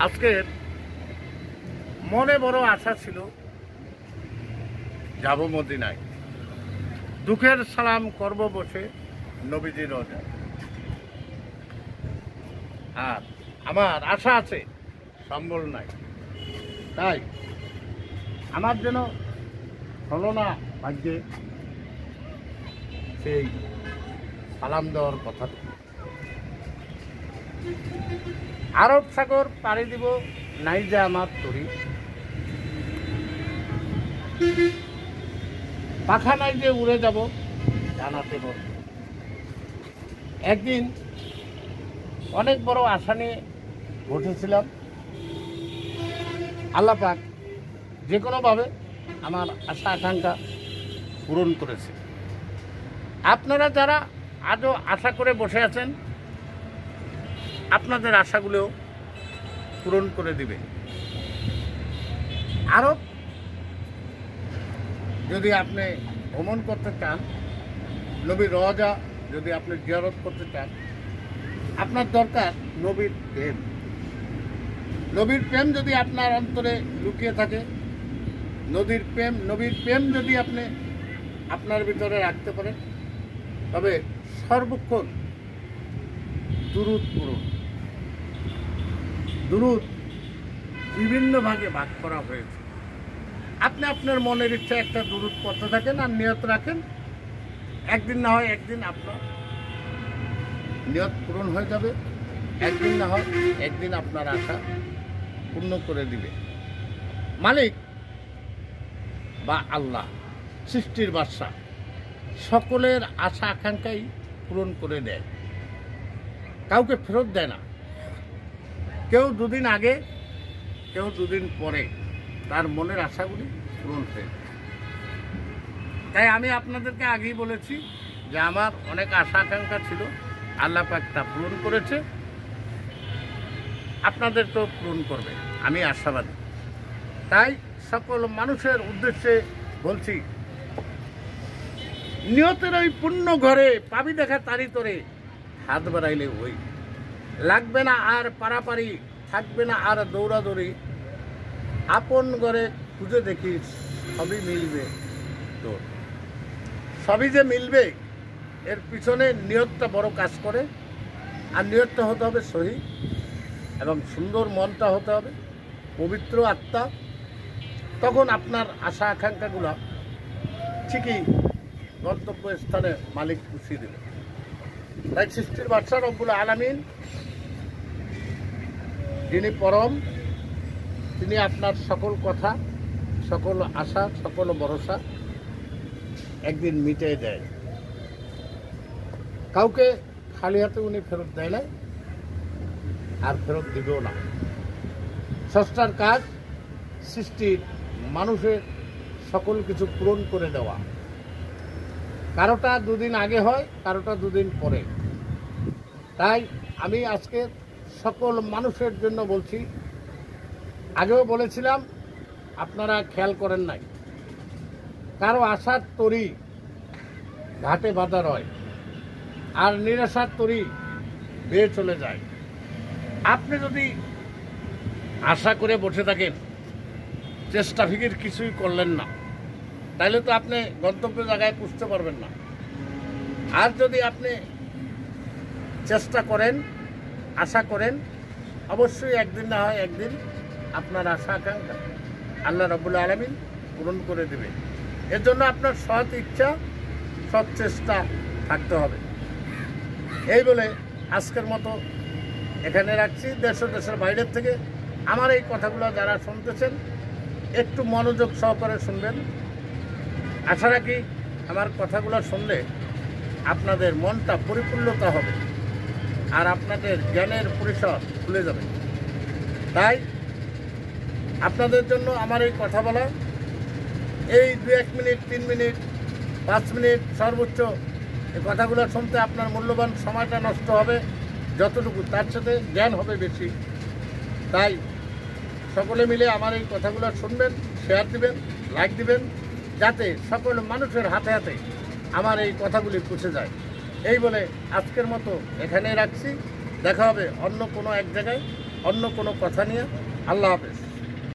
আজকের মনে বড় আশা ছিল যাব মদিনায়, দুঃখের সালাম করব বসে নবীজির রোজা। আর আমার আশা আছে, সম্বল নাই, তাই আমার যেন হলো না ভাগ্যে সেই সালাম দেওয়ার কথা। আরব সাগর পাড়ি দিব নাই যে আমার তরি, পাখা নাই যে উড়ে যাব জানাতে বল। একদিন অনেক বড় আশা নিয়ে উঠেছিলাম, আল্লাহ পাক যে কোনোভাবে আমার আশা আকাঙ্ক্ষা পূরণ করেছে। আপনারা যারা আজও আশা করে বসে আছেন, আপনাদের আশাগুলোও পূরণ করে দিবে। আরব যদি আপনি ভ্রমণ করতে চান, নবীর রওজা যদি আপনি জিয়ারত করতে চান, আপনার দরকার নবীর প্রেম। নবীর প্রেম যদি আপনার অন্তরে লুকিয়ে থাকে, নবীর প্রেম যদি আপনি আপনার ভিতরে রাখতে পারেন, তবে সর্বক্ষণ দুরূদ পড়ুন। দুরূদ বিভিন্ন ভাগে ভাগ করা হয়েছে। আপনি আপনার মনের ইচ্ছা একটা দুরূদ পড়তে থাকেন আর নিয়ত রাখেন, একদিন না হয় একদিন আপনার নিয়ত পূরণ হয়ে যাবে, একদিন না হয় একদিন আপনার আশা পূর্ণ করে দিবে। মালিক বা আল্লাহ, সৃষ্টির বাদশা, সকলের আশা আকাঙ্ক্ষাই পূরণ করে দেয়, কাউকে ফেরত দেয় না। কেউ দুদিন আগে, কেউ দুদিন পরে তার মনের আশাগুলি পূরণ হয়ে যায়। তাই আমি আপনাদেরকে আগেই বলেছি যে আমার অনেক আশা আকাঙ্ক্ষা ছিল, আল্লাহ পাক তা পূরণ করেছে, আপনাদের তো পূরণ করবে, আমি আশাবাদী। তাই সকল মানুষের উদ্দেশ্যে বলছি, নিয়তের ওই পুণ্য ঘরে পাবি দেখা তারি তোরে, হাত বাড়াইলে ওই লাগবে না আর পারাপারি, থাকবে না আর দৌড়াদৌড়ি, আপন ঘরে খুঁজে দেখি সবই মিলবে তোর। সবই যে মিলবে এর পিছনে নিয়তটা বড় কাজ করে। আর নিয়তটা হতে হবে সহি, এবং সুন্দর মনটা হতে হবে পবিত্র আত্মা। তখন আপনার আশা আকাঙ্ক্ষাগুলো ঠিকই গন্তব্য স্থানে মালিক পুষিয়ে দেবে। তাই সৃষ্টির বাদশা রব্বুল আলামিন, যিনি পরম, তিনি আপনার সকল কথা, সকল আশা, সকল ভরসা একদিন মিটিয়ে দেয়। কাউকে খালি হাতে উনি ফেরত দেয় না, আর ফেরত দিবেও না। স্রষ্টার কাজ সৃষ্টির মানুষের সকল কিছু পূরণ করে দেওয়া। কারোটা দুদিন আগে হয়, কারোটা দুদিন পরে। তাই আমি আজকে সকল মানুষের জন্য বলছি, আগেও বলেছিলাম, আপনারা খেয়াল করেন নাই, কারো আশার তরি ঘাটে বাঁধা রয়, আর নিরাশার তরি বেয়ে চলে যায়। আপনি যদি আশা করে বসে থাকেন, চেষ্টা ফিকির কিছুই করলেন না, তাহলে তো আপনি গন্তব্য জায়গায় পৌঁছতে পারবেন না। আর যদি আপনি চেষ্টা করেন, আশা করেন, অবশ্যই একদিন না হয় একদিন আপনার আশা আকাঙ্ক্ষা আল্লাহ রাব্বুল আলামিন পূরণ করে দেবে। এর জন্য আপনার সৎ ইচ্ছা, সৎ চেষ্টা থাকতে হবে। এই বলে আজকের মতো এখানে রাখছি। দেশ ও দেশের বাইরের থেকে আমার এই কথাগুলো যারা শুনতেছেন, একটু মনোযোগ সহকারে শুনবেন। আশা রাখি আমার কথাগুলো শুনলে আপনাদের মনটা পরিপূর্ণতা হবে, আর আপনাদের জ্ঞানের পরিসর খুলে যাবে। তাই আপনাদের জন্য আমার এই কথা বলা, এই 2-1 মিনিট, 3 মিনিট, 5 মিনিট সর্বোচ্চ এই কথাগুলো শুনতে আপনার মূল্যবান সময়টা নষ্ট হবে যতটুকু, তার সাথে জ্ঞান হবে বেশি। তাই সকলে মিলে আমার এই কথাগুলো শুনবেন, শেয়ার দিবেন, লাইক দিবেন, যাতে সকল মানুষের হাতে হাতে আমার এই কথাগুলি পৌঁছে যায়। এই বলে আজকের মতো এখানেই রাখছি। দেখা হবে অন্য কোনো এক জায়গায় অন্য কোনো কথা নিয়ে। আল্লাহ হাফেজ।